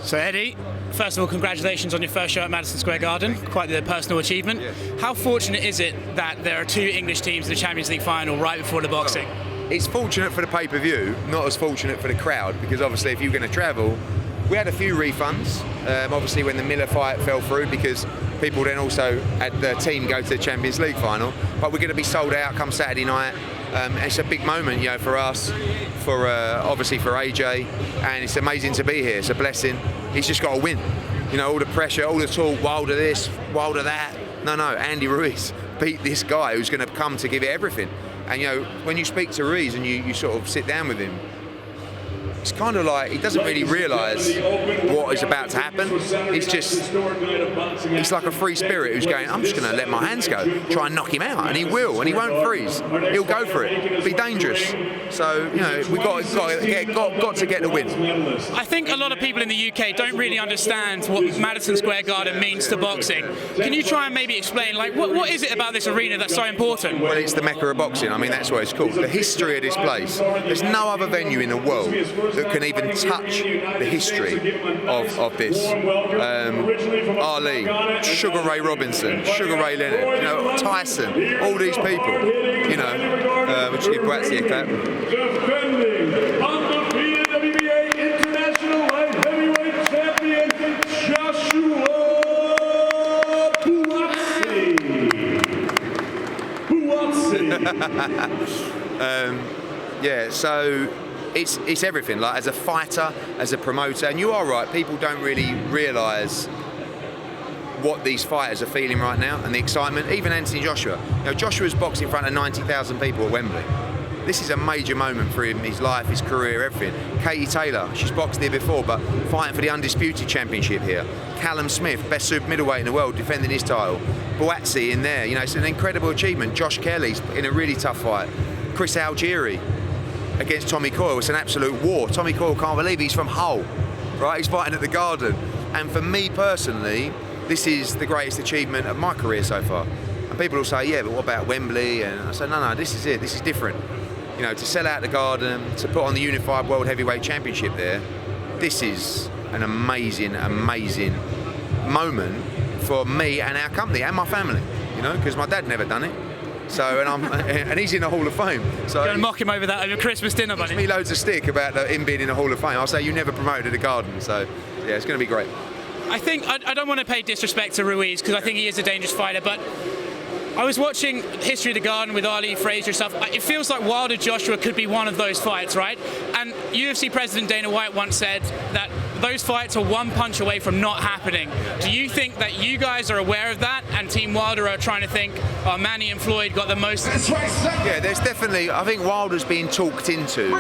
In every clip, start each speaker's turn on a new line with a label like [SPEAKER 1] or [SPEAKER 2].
[SPEAKER 1] So Eddie, first of all, congratulations on your first show at Madison Square Garden. Quite the personal achievement.
[SPEAKER 2] Yeah.
[SPEAKER 1] How fortunate is it that there are two English teams in the Champions League final right before the boxing?
[SPEAKER 2] It's fortunate for the pay-per-view, not as fortunate for the crowd, because obviously if you're going to travel, we had a few refunds, obviously when the Miller fight fell through, because people then also had the team go to the Champions League final, but we're going to be sold out come Saturday night. It's a big moment, for us, for obviously for AJ, and it's amazing to be here. It's a blessing. He's just got to win. All the pressure, all the talk, Wilder this, Wilder that. No, Andy Ruiz beat this guy who's going to come to give it everything. And when you speak to Ruiz and you sort of sit down with him, it's kind of like he doesn't really realise what is about to happen. He's like a free spirit who's going, I'm just going to let my hands go, try and knock him out, and he will, and he won't freeze. He'll go for it. It'll be dangerous. So we've got to get the win.
[SPEAKER 1] I think a lot of people in the UK don't really understand what Madison Square Garden means to boxing. Can you try and maybe explain, what is it about this arena that's so important?
[SPEAKER 2] Well, it's the Mecca of boxing. I mean, that's what it's called. The history of this place. There's no other venue in the world that can even touch the history of this. Ali, Sugar Ray Robinson, Sugar Ray Leonard, Tyson, all these people. Which give Buatsi a clap.
[SPEAKER 3] Defending undefeated WBA International Light Heavyweight Champion Joshua Buatsi.
[SPEAKER 2] So it's everything. Like as a fighter, as a promoter, and you are right. People don't really realise what these fighters are feeling right now and the excitement. Even Anthony Joshua. Joshua's boxed in front of 90,000 people at Wembley. This is a major moment for him, his life, his career, everything. Katie Taylor, she's boxed here before, but fighting for the undisputed championship here. Callum Smith, best super middleweight in the world, defending his title. Buatsi in there, it's an incredible achievement. Josh Kelly's in a really tough fight. Chris Algieri against Tommy Coyle, it's an absolute war. Tommy Coyle can't believe he's from Hull, right? He's fighting at the Garden. And for me personally, this is the greatest achievement of my career so far. And people will say, yeah, but what about Wembley? And I say, no, this is it. This is different. To sell out the Garden, to put on the Unified World Heavyweight Championship there, this is an amazing, amazing moment for me and our company and my family, because my dad never done it. So, and he's in the Hall of Fame. So
[SPEAKER 1] Go and mock him over that over Christmas dinner, buddy.
[SPEAKER 2] Me loads of stick about him being in the Hall of Fame. I'll say you never promoted the Garden. So, yeah, it's going to be great.
[SPEAKER 1] I think I don't want to pay disrespect to Ruiz because I think he is a dangerous fighter, but I was watching History of the Garden with Ali, Fraser stuff. It feels like Wilder Joshua could be one of those fights, right? And UFC President Dana White once said that those fights are one punch away from not happening. Do you think that you guys are aware of that and Team Wilder are trying to think, Manny and Floyd got the most?
[SPEAKER 2] Yeah, there's definitely, I think Wilder's being talked into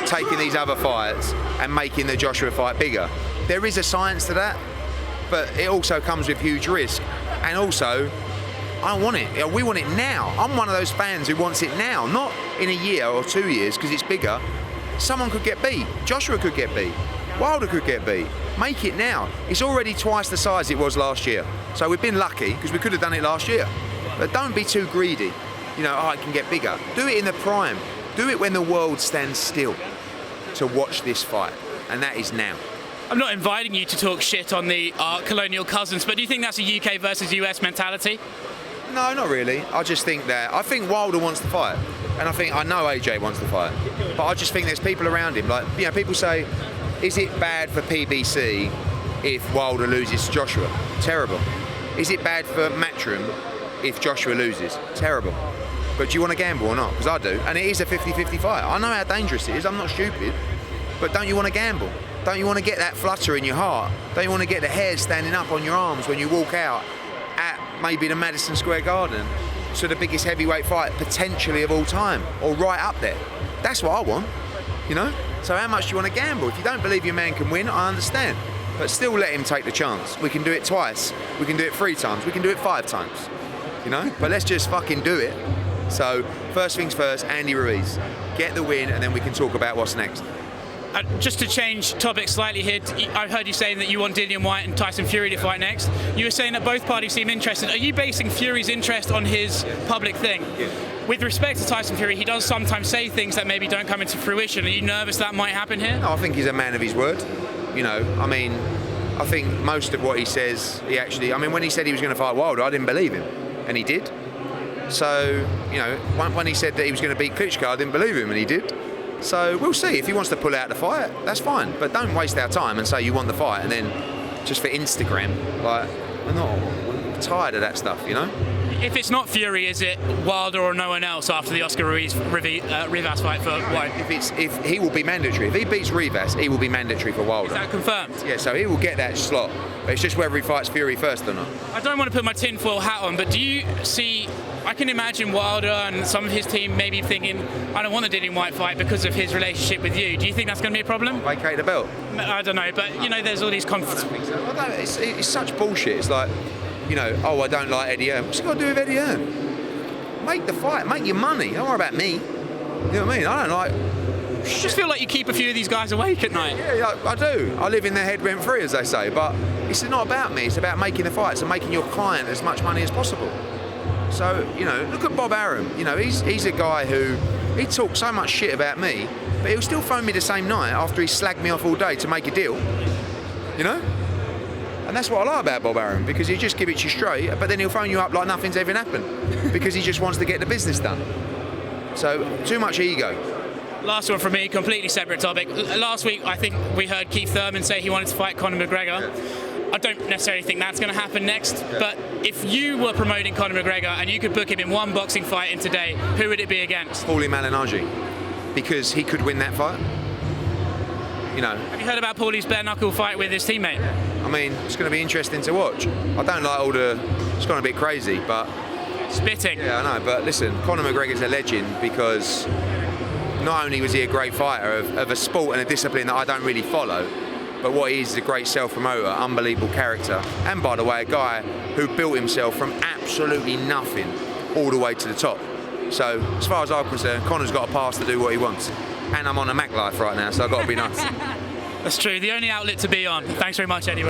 [SPEAKER 2] taking these other fights and making the Joshua fight bigger. There is a science to that, but it also comes with huge risk. And also, I want it. We want it now. I'm one of those fans who wants it now, not in a year or 2 years because it's bigger. Someone could get beat. Joshua could get beat. Wilder could get beat. Make it now. It's already twice the size it was last year. So we've been lucky because we could have done it last year. But don't be too greedy. It can get bigger. Do it in the prime. Do it when the world stands still to watch this fight. And that is now.
[SPEAKER 1] I'm not inviting you to talk shit on the colonial cousins, but do you think that's a UK versus US mentality?
[SPEAKER 2] No, not really. I just think I think Wilder wants to fight. And I know AJ wants to fight. But I just think there's people around him. People say, is it bad for PBC if Wilder loses to Joshua? Terrible. Is it bad for Matchroom if Joshua loses? Terrible. But do you want to gamble or not? Because I do. And it is a 50-50 fight. I know how dangerous it is. I'm not stupid. But don't you want to gamble? Don't you want to get that flutter in your heart? Don't you want to get the hairs standing up on your arms when you walk out at maybe the Madison Square Garden to the biggest heavyweight fight potentially of all time, or right up there? That's what I want, So how much do you want to gamble? If you don't believe your man can win, I understand. But still let him take the chance. We can do it twice. We can do it 3 times. We can do it 5 times. But let's just fucking do it. So first things first, Andy Ruiz. Get the win and then we can talk about what's next.
[SPEAKER 1] Just to change topic slightly here, I heard you saying that you want Dillian Whyte and Tyson Fury to fight next. You were saying that both parties seem interested. Are you basing Fury's interest on his public thing?
[SPEAKER 2] Yeah.
[SPEAKER 1] With respect to Tyson Fury, he does sometimes say things that maybe don't come into fruition. Are you nervous that might happen here?
[SPEAKER 2] No, I think he's a man of his word. You know, I mean, I think most of what he says, he actually, I mean, when he said he was going to fight Wilder, I didn't believe him, and he did. So, you know, when he said that he was going to beat Klitschko, I didn't believe him, and he did. So we'll see. If he wants to pull out the fight, that's fine. But don't waste our time and say you want the fight, and then just for Instagram, like, I'm tired of that stuff, you know?
[SPEAKER 1] If it's not Fury, is it Wilder or no one else after the Oscar Rivas fight for Wilder?
[SPEAKER 2] If he will be mandatory. If he beats Rivas, he will be mandatory for Wilder.
[SPEAKER 1] Is that confirmed?
[SPEAKER 2] Yeah, so he will get that slot. But it's just whether he fights Fury first or not.
[SPEAKER 1] I don't want to put my tinfoil hat on, but do you see... I can imagine Wilder and some of his team maybe thinking, I don't want the Dillian Whyte fight because of his relationship with you. Do you think that's going to be a problem?
[SPEAKER 2] Vacate the belt?
[SPEAKER 1] I don't know, but, you know, there's all these conflicts.
[SPEAKER 2] It's such bullshit. It's like, you know, oh, I don't like Eddie Hearn. What's it got to do with Eddie Hearn? Make the fight, make your money. Don't worry about me. You know what I mean? I don't like...
[SPEAKER 1] I just feel like you keep a few of these guys awake at night.
[SPEAKER 2] Yeah, I do. I live in their head rent free, as they say. But it's not about me. It's about making the fights and making your client as much money as possible. So, you know, look at Bob Arum. You know, he's a guy who, he talks so much shit about me, but he'll still phone me the same night after he slagged me off all day to make a deal. You know? And that's what I like about Bob Arum, because he'll just give it to you straight, but then he'll phone you up like nothing's ever happened, because he just wants to get the business done. So, too much ego.
[SPEAKER 1] Last one from me, completely separate topic. Last week, I think we heard Keith Thurman say he wanted to fight Conor McGregor. Yeah. I don't necessarily think that's going to happen next, but if you were promoting Conor McGregor and you could book him in one boxing fight in today, who would it be against?
[SPEAKER 2] Malignaggi, because he could win that fight. You know.
[SPEAKER 1] Have you heard about Paulie's bare knuckle fight with his teammate?
[SPEAKER 2] I mean, it's going to be interesting to watch. I don't like all the... It's gone a bit crazy, but...
[SPEAKER 1] Spitting.
[SPEAKER 2] Yeah, I know, but listen, Conor McGregor's a legend because not only was he a great fighter of a sport and a discipline that I don't really follow, but what he is a great self-promoter, unbelievable character, and by the way, a guy who built himself from absolutely nothing all the way to the top. So, as far as I'm concerned, Conor's got a pass to do what he wants. And I'm on a MacLife right now, so I've got to be nice.
[SPEAKER 1] That's true, the only outlet to be on. Thanks very much, Eddie.